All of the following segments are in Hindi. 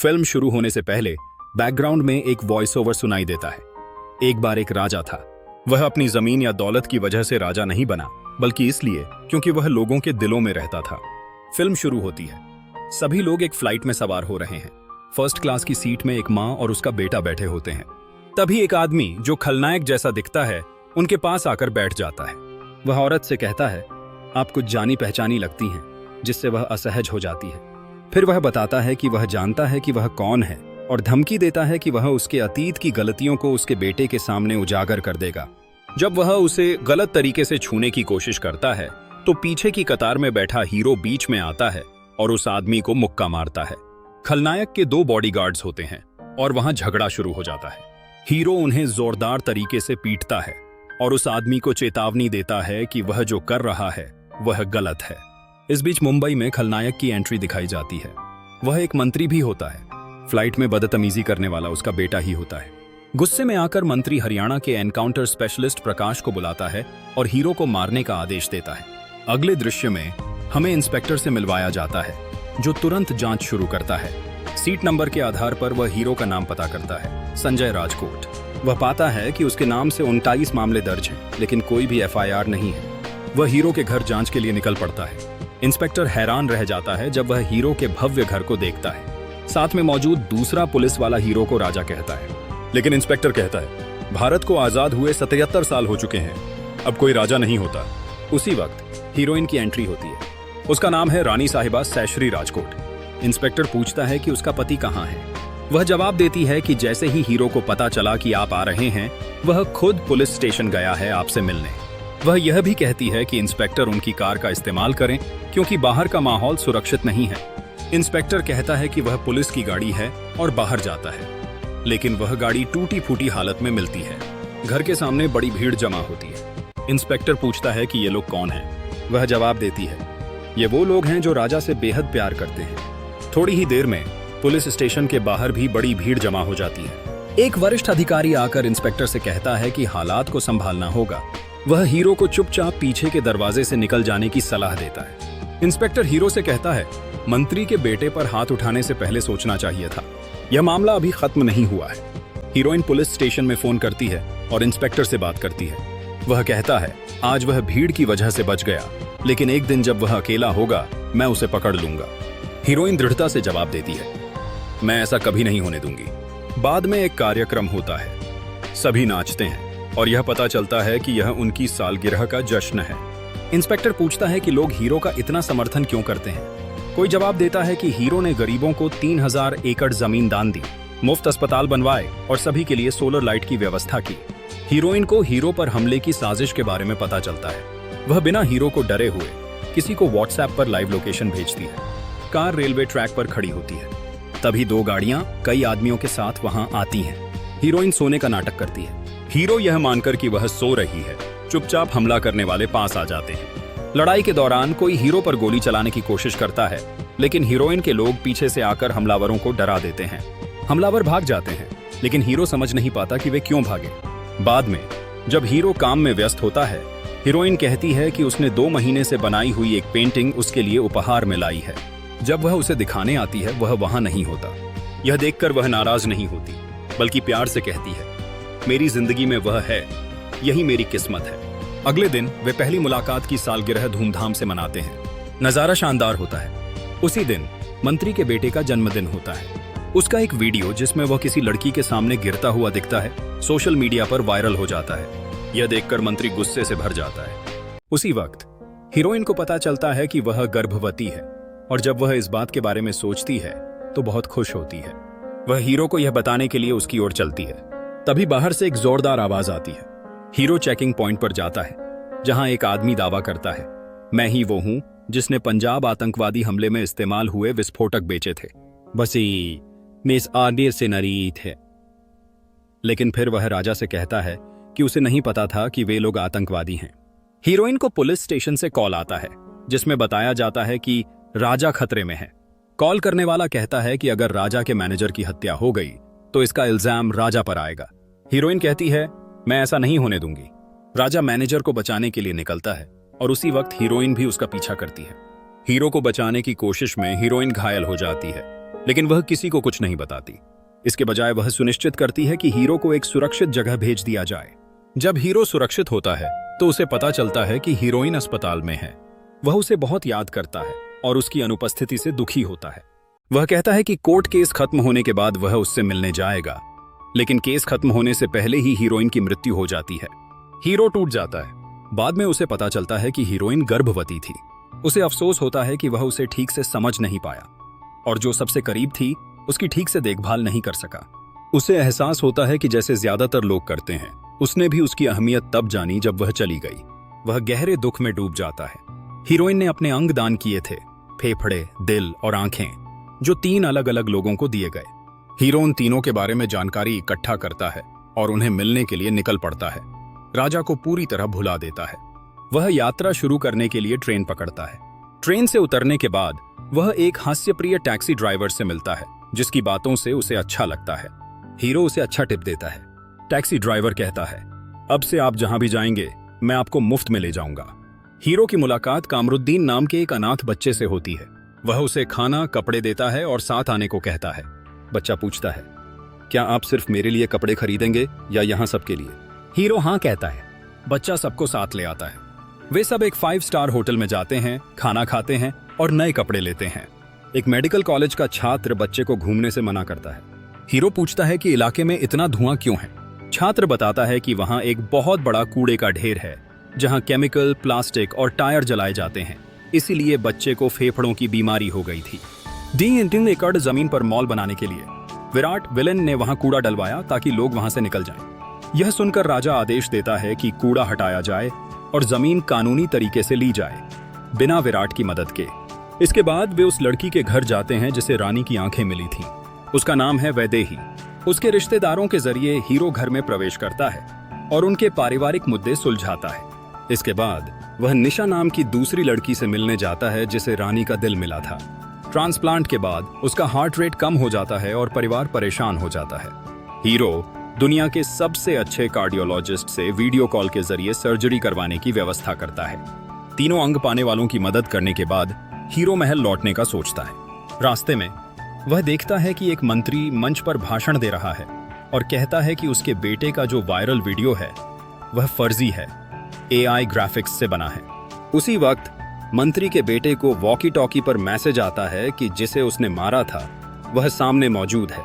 फिल्म शुरू होने से पहले बैकग्राउंड में एक वॉइस ओवर सुनाई देता है। एक बार एक राजा था। वह अपनी जमीन या दौलत की वजह से राजा नहीं बना, बल्कि इसलिए क्योंकि वह लोगों के दिलों में रहता था। फिल्म शुरू होती है। सभी लोग एक फ्लाइट में सवार हो रहे हैं। फर्स्ट क्लास की सीट में एक माँ और उसका बेटा बैठे होते हैं। तभी एक आदमी जो खलनायक जैसा दिखता है उनके पास आकर बैठ जाता है। वह औरत से कहता है, आप कुछ जानी पहचानी लगती हैं, जिससे वह असहज हो जाती है। फिर वह बताता है कि वह जानता है कि वह कौन है और धमकी देता है कि वह उसके अतीत की गलतियों को उसके बेटे के सामने उजागर कर देगा। जब वह उसे गलत तरीके से छूने की कोशिश करता है तो पीछे की कतार में बैठा हीरो बीच में आता है और उस आदमी को मुक्का मारता है। खलनायक के 2 बॉडीगार्ड्स होते हैं और वहां झगड़ा शुरू हो जाता है। हीरो उन्हें जोरदार तरीके से पीटता है और उस आदमी को चेतावनी देता है कि वह जो कर रहा है वह गलत है। इस बीच मुंबई में खलनायक की एंट्री दिखाई जाती है। वह एक मंत्री भी होता है। फ्लाइट में बदतमीजी करने वाला उसका बेटा ही होता है। गुस्से में आकर मंत्री हरियाणा के एनकाउंटर स्पेशलिस्ट प्रकाश को बुलाता है और हीरो को मारने का आदेश देता है। अगले दृश्य में हमें इंस्पेक्टर से मिलवाया जाता है, जो तुरंत जांच शुरू करता है। सीट नंबर के आधार पर वह हीरो का नाम पता करता है, संजय राजकोट। वह पाता है कि उसके नाम से 29 मामले दर्ज हैं, लेकिन कोई भी FIR नहीं है। वह हीरो के घर जांच के लिए निकल पड़ता है। इंस्पेक्टर हैरान रह जाता है जब वह हीरो के भव्य घर को देखता है। साथ में मौजूद दूसरा पुलिस वाला हीरो को राजा कहता है, लेकिन इंस्पेक्टर कहता है, भारत को आजाद हुए 77 साल हो चुके हैं, अब कोई राजा नहीं होता। उसी वक्त हीरोइन की एंट्री होती है। उसका नाम है रानी साहिबा सैश्री राजकोट। इंस्पेक्टर पूछता है कि उसका पति कहाँ है। वह जवाब देती है कि जैसे ही हीरो को पता चला कि आप आ रहे हैं, वह खुद पुलिस स्टेशन गया है आपसे मिलने। वह यह भी कहती है कि इंस्पेक्टर उनकी कार का इस्तेमाल करें, क्योंकि बाहर का माहौल सुरक्षित नहीं है। इंस्पेक्टर कहता है कि वह पुलिस की गाड़ी है और बाहर जाता है, लेकिन वह गाड़ी टूटी फूटी हालत में मिलती है। घर के सामने बड़ी भीड़ जमा होती है। इंस्पेक्टर पूछता है कि ये लोग कौन हैं। वह जवाब देती है, ये वो लोग हैं जो राजा से बेहद प्यार करते हैं। थोड़ी ही देर में पुलिस स्टेशन के बाहर भी बड़ी भीड़ जमा हो जाती है। एक वरिष्ठ अधिकारी आकर इंस्पेक्टर से कहता है कि हालात को संभालना होगा। वह हीरो को चुपचाप पीछे के दरवाजे से निकल जाने की सलाह देता है। इंस्पेक्टर हीरो से कहता है, मंत्री के बेटे पर हाथ उठाने से पहले सोचना चाहिए था। यह मामला अभी खत्म नहीं हुआ है। हीरोइन पुलिस स्टेशन में फोन करती है और इंस्पेक्टर से बात करती है। वह कहता है, आज वह भीड़ की वजह से बच गया, लेकिन एक दिन जब वह अकेला होगा मैं उसे पकड़ लूंगा। हीरोइन दृढ़ता से जवाब देती है, मैं ऐसा कभी नहीं होने दूंगी। बाद में एक कार्यक्रम होता है। सभी नाचते हैं और यह पता चलता है कि यह उनकी सालगिरह का जश्न है। इंस्पेक्टर पूछता है कि लोग हीरो का इतना समर्थन क्यों करते हैं। कोई जवाब देता है कि हीरो ने गरीबों को 3000 एकड़ जमीन दान दी, मुफ्त अस्पताल बनवाए और सभी के लिए सोलर लाइट की व्यवस्था की। हीरोइन को हीरो पर हमले की साजिश के बारे में पता चलता है। वह बिना हीरो को डरे हुए किसी को व्हाट्सएप पर लाइव लोकेशन भेजती है। कार रेलवे ट्रैक पर खड़ी होती है। तभी 2 गाड़ियां कई आदमियों के साथ वहां आती हैं। हीरोइन सोने का नाटक करती है। हीरो यह मानकर कि वह सो रही है, चुपचाप हमला करने वाले पास आ जाते हैं। लड़ाई के दौरान कोई हीरो पर गोली चलाने की कोशिश करता है, लेकिन हीरोइन के लोग पीछे से आकर हमलावरों को डरा देते हैं। हमलावर भाग जाते हैं, लेकिन हीरो समझ नहीं पाता कि वे क्यों भागे। बाद में जब हीरो काम में व्यस्त होता है, हीरोइन कहती है कि उसने 2 महीने से बनाई हुई एक पेंटिंग उसके लिए उपहार में लाई है। जब वह उसे दिखाने आती है, वह वहां नहीं होता। यह देखकर वह नाराज नहीं होती, बल्कि प्यार से कहती है, मेरी जिंदगी में वह है, यही मेरी किस्मत है। अगले दिन वे पहली मुलाकात की सालगिरह धूमधाम से मनाते हैं। नजारा शानदार होता है। उसी दिन मंत्री के बेटे का जन्मदिन होता है। उसका एक वीडियो जिसमें वह किसी लड़की के सामने गिरता हुआ दिखता है, सोशल मीडिया पर वायरल हो जाता है। यह देखकर मंत्री गुस्से से भर जाता है। उसी वक्त हीरोइन को पता चलता है कि वह गर्भवती है, और जब वह इस बात के बारे में सोचती है तो बहुत खुश होती है। वह हीरो को यह बताने के लिए उसकी ओर चलती है। तभी बाहर से एक जोरदार आवाज आती है। हीरो चेकिंग पॉइंट पर जाता है, जहां एक आदमी दावा करता है, मैं ही वो हूं जिसने पंजाब आतंकवादी हमले में इस्तेमाल हुए विस्फोटक बेचे थे। बसी मिस आदिर से नरीत है। लेकिन फिर वह राजा से कहता है कि उसे नहीं पता था कि वे लोग आतंकवादी हैं। हीरोइन को पुलिस स्टेशन से कॉल आता है, जिसमें बताया जाता है कि राजा खतरे में है। कॉल करने वाला कहता है कि अगर राजा के मैनेजर की हत्या हो गई तो इसका इल्जाम राजा पर आएगा। हीरोइन कहती है, मैं ऐसा नहीं होने दूंगी। राजा मैनेजर को बचाने के लिए निकलता है और उसी वक्त हीरोइन भी उसका पीछा करती है। हीरो को बचाने की कोशिश में हीरोइन घायल हो जाती है। लेकिन वह किसी को कुछ नहीं बताती। इसके बजाय वह सुनिश्चित करती है कि हीरो को एक सुरक्षित जगह भेज दिया जाए। जब हीरो सुरक्षित होता है तो उसे पता चलता है कि हीरोइन अस्पताल में है। वह उसे बहुत याद करता है और उसकी अनुपस्थिति से दुखी होता है। वह कहता है कि कोर्ट केस खत्म होने के बाद वह उससे मिलने जाएगा, लेकिन केस खत्म होने से पहले ही हीरोइन की मृत्यु हो जाती है। हीरो टूट जाता है। बाद में उसे पता चलता है कि हीरोइन गर्भवती थी। उसे अफसोस होता है कि वह उसे ठीक से समझ नहीं पाया और जो सबसे करीब थी उसकी ठीक से देखभाल नहीं कर सका। उसे एहसास होता है कि जैसे ज्यादातर लोग करते हैं, उसने भी उसकी अहमियत तब जानी जब वह चली गई। वह गहरे दुख में डूब जाता है। हीरोइन ने अपने अंग दान किए थे, फेफड़े, दिल और आंखें, जो 3 अलग अलग लोगों को दिए गए। हीरो उन तीनों के बारे में जानकारी इकट्ठा करता है और उन्हें मिलने के लिए निकल पड़ता है। राजा को पूरी तरह भुला देता है। वह यात्रा शुरू करने के लिए ट्रेन पकड़ता है। ट्रेन से उतरने के बाद वह एक हास्यप्रिय टैक्सी ड्राइवर से मिलता है, जिसकी बातों से उसे अच्छा लगता है। हीरो उसे अच्छा टिप देता है। टैक्सी ड्राइवर कहता है, अब से आप जहां भी जाएंगे मैं आपको मुफ्त में ले जाऊंगा। हीरो की मुलाकात कामरुद्दीन नाम के एक अनाथ बच्चे से होती है। वह उसे खाना, कपड़े देता है और साथ आने को कहता है। बच्चा पूछता है, क्या आप सिर्फ मेरे लिए कपड़े खरीदेंगे या यहाँ सबके लिए? हीरो हाँ कहता है। बच्चा सबको साथ ले आता है। वे सब एक 5 स्टार होटल में जाते हैं, खाना खाते हैं और नए कपड़े लेते हैं। एक मेडिकल कॉलेज का छात्र बच्चे को घूमने से मना करता है। हीरो पूछता है कि इलाके में इतना धुआं क्यों है। छात्र बताता है कि वहां एक बहुत बड़ा कूड़े का ढेर है, जहां केमिकल, प्लास्टिक और टायर जलाए जाते हैं। इसीलिए बच्चे को फेफड़ों की बीमारी हो गई थी। 3 एकड़ जमीन पर मॉल बनाने के लिए विराट विलेन ने वहां कूड़ा डलवाया ताकि लोग वहां से निकल जाएं। यह सुनकर राजा आदेश देता है कि कूड़ा हटाया जाए और जमीन कानूनी तरीके से ली जाए, बिना विराट की मदद के। इसके बाद वे उस लड़की के घर जाते हैं जिसे रानी की आंखें मिली थीं। उसका नाम है वैदेही। उसके रिश्तेदारों के जरिए हीरो घर में प्रवेश करता है और उनके पारिवारिक मुद्दे सुलझाता है। इसके बाद वह निशा नाम की दूसरी लड़की से मिलने जाता है जिसे रानी का दिल मिला था। ट्रांसप्लांट के बाद उसका हार्ट रेट कम हो जाता है और परिवार परेशान हो जाता है। हीरो दुनिया के सबसे अच्छे कार्डियोलॉजिस्ट से वीडियो कॉल के जरिए सर्जरी करवाने की व्यवस्था करता है। तीनों अंग पाने वालों की मदद करने के बाद हीरो महल लौटने का सोचता है। रास्ते में वह देखता है कि एक मंत्री मंच पर भाषण दे रहा है और कहता है कि उसके बेटे का जो वायरल वीडियो है वह फर्जी है, AI ग्राफिक्स से बना है। उसी वक्त मंत्री के बेटे को वॉकी टॉकी पर मैसेज आता है कि जिसे उसने मारा था वह सामने मौजूद है।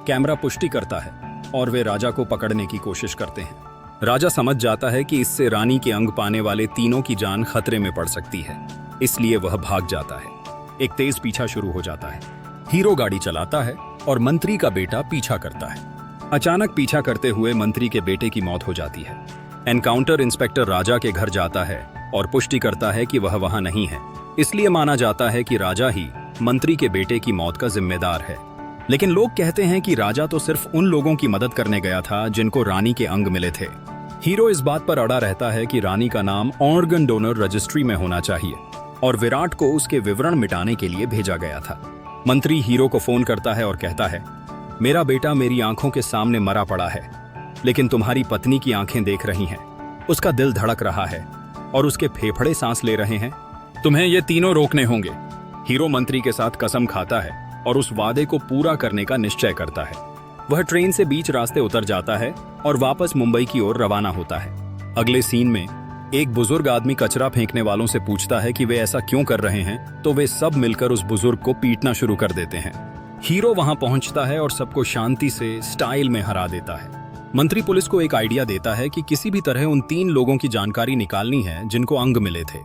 कैमरा पुष्टि करता है और वे राजा को पकड़ने की कोशिश करते हैं। राजा समझ जाता है कि इससे रानी के अंग पाने वाले तीनों की जान खतरे में पड़ सकती है, इसलिए वह भाग जाता है। एक तेज पीछा शुरू हो जाता है। हीरो गाड़ी चलाता है और मंत्री का बेटा पीछा करता है। अचानक पीछा करते हुए मंत्री के बेटे की मौत हो जाती है। एनकाउंटर इंस्पेक्टर राजा के घर जाता है और पुष्टि करता है कि वह वहां नहीं है। इसलिए माना जाता है कि राजा ही मंत्री के बेटे की मौत का जिम्मेदार है। लेकिन लोग कहते हैं कि राजा तो सिर्फ उन लोगों की मदद करने गया था जिनको रानी के अंग मिले थे। हीरो इस बात पर अड़ा रहता है कि रानी का नाम ऑर्गन डोनर रजिस्ट्री में होना चाहिए और विराट को उसके विवरण मिटाने के लिए भेजा गया था। मंत्री हीरो को फोन करता है और कहता है, मेरा बेटा मेरी आंखों के सामने मरा पड़ा है, लेकिन तुम्हारी पत्नी की आंखें देख रही हैं, उसका दिल धड़क रहा है और उसके फेफड़े सांस ले रहे हैं। तुम्हें ये तीनों रोकने होंगे। हीरो मंत्री के साथ कसम खाता है और उस वादे को पूरा करने का निश्चय करता है। वह ट्रेन से बीच रास्ते उतर जाता है और वापस मुंबई की ओर रवाना होता है। अगले सीन में एक बुजुर्ग आदमी कचरा फेंकने वालों से पूछता है कि वे ऐसा क्यों कर रहे हैं, तो वे सब मिलकर उस बुजुर्ग को पीटना शुरू कर देते हैं। हीरो वहां पहुंचता है और सबको शांति से स्टाइल में हरा देता है। मंत्री पुलिस को एक आइडिया देता है कि किसी भी तरह उन 3 लोगों की जानकारी निकालनी है जिनको अंग मिले थे।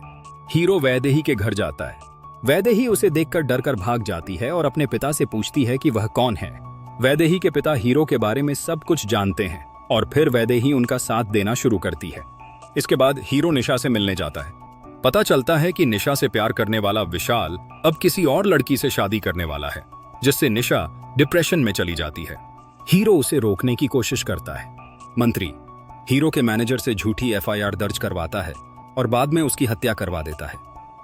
हीरो वैदेही के घर जाता है। वैदेही उसे देखकर डरकर भाग जाती है और अपने पिता से पूछती है कि वह कौन है। वैदेही के पिता हीरो के बारे में सब कुछ जानते हैं और फिर वैदेही उनका साथ देना शुरू करती है। इसके बाद हीरो निशा से मिलने जाता है। पता चलता है कि निशा से प्यार करने वाला विशाल अब किसी और लड़की से शादी करने वाला है, जिससे निशा डिप्रेशन में चली जाती है। हीरो उसे रोकने की कोशिश करता है। मंत्री हीरो के मैनेजर से झूठी FIR दर्ज करवाता है और बाद में उसकी हत्या करवा देता है।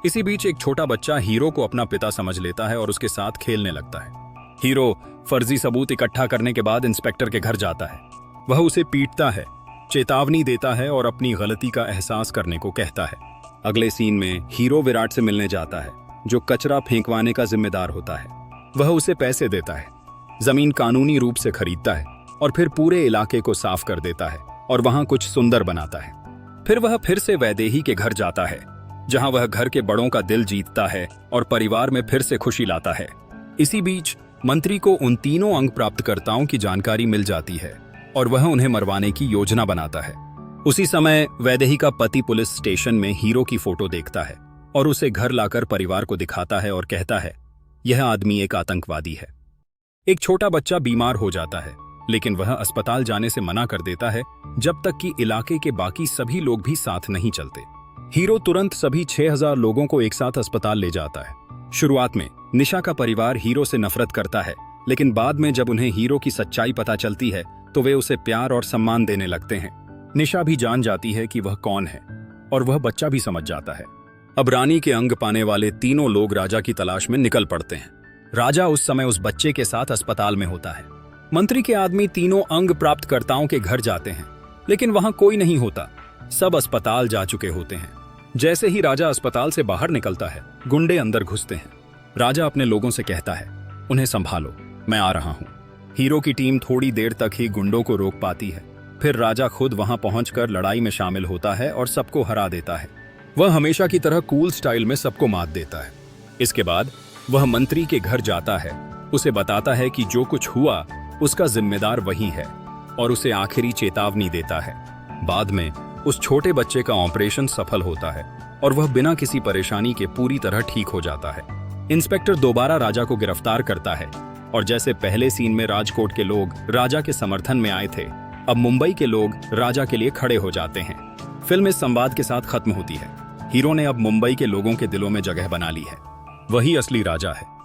इसी बीच एक छोटा बच्चा हीरो को अपना पिता समझ लेता है और उसके साथ खेलने लगता है। हीरो फर्जी सबूत इकट्ठा करने के बाद इंस्पेक्टर के घर जाता है। वह उसे पीटता है, चेतावनी देता है और अपनी गलती का एहसास करने को कहता है। अगले सीन में हीरो विराट से मिलने जाता है, जो कचरा फेंकवाने का जिम्मेदार होता है। वह उसे पैसे देता है, जमीन कानूनी रूप से खरीदता है और फिर पूरे इलाके को साफ कर देता है और वहां कुछ सुंदर बनाता है। फिर वह फिर से वैदेही के घर जाता है, जहां वह घर के बड़ों का दिल जीतता है और परिवार में फिर से खुशी लाता है। इसी बीच मंत्री को उन तीनों अंग प्राप्तकर्ताओं की जानकारी मिल जाती है और वह उन्हें मरवाने की योजना बनाता है। उसी समय वैदेही का पति पुलिस स्टेशन में हीरो की फोटो देखता है और उसे घर लाकर परिवार को दिखाता है और कहता है, यह आदमी एक आतंकवादी है। एक छोटा बच्चा बीमार हो जाता है, लेकिन वह अस्पताल जाने से मना कर देता है जब तक कि इलाके के बाकी सभी लोग भी साथ नहीं चलते। हीरो तुरंत सभी 6000 लोगों को एक साथ अस्पताल ले जाता है। शुरुआत में निशा का परिवार हीरो से नफरत करता है, लेकिन बाद में जब उन्हें हीरो की सच्चाई पता चलती है तो वे उसे प्यार और सम्मान देने लगते हैं। निशा भी जान जाती है कि वह कौन है और वह बच्चा भी समझ जाता है। अब रानी के अंग पाने वाले तीनों लोग राजा की तलाश में निकल पड़ते हैं। राजा उस समय उस बच्चे के साथ अस्पताल में होता है। मंत्री के आदमी तीनों अंग प्राप्तकर्ताओं के घर जाते हैं, लेकिन वहां कोई नहीं होता, सब अस्पताल जा चुके होते हैं। जैसे ही राजा अस्पताल से बाहर निकलता है, गुंडे अंदर घुसते हैं। राजा अपने लोगों से कहता है, उन्हें संभालो, मैं आ रहा हूं। हीरो की टीम थोड़ी देर तक ही गुंडों को रोक पाती है, फिर राजा खुद वहां पहुंचकर लड़ाई में शामिल होता है और सबको हरा देता है। वह हमेशा की तरह कूल स्टाइल में सबको मात देता है। इसके बाद वह मंत्री के घर जाता है, उसे बताता है कि जो कुछ हुआ उसका जिम्मेदार वही है और उसे आखिरी चेतावनी देता है। बाद में उस छोटे बच्चे का ऑपरेशन सफल होता है और वह बिना किसी परेशानी के पूरी तरह ठीक हो जाता है। इंस्पेक्टर दोबारा राजा को गिरफ्तार करता है और जैसे पहले सीन में राजकोट के लोग राजा के समर्थन में आए थे, अब मुंबई के लोग राजा के लिए खड़े हो जाते हैं। फिल्म इस संवाद के साथ खत्म होती है। हीरो ने अब मुंबई के लोगों के दिलों में जगह बना ली है, वही असली राजा है।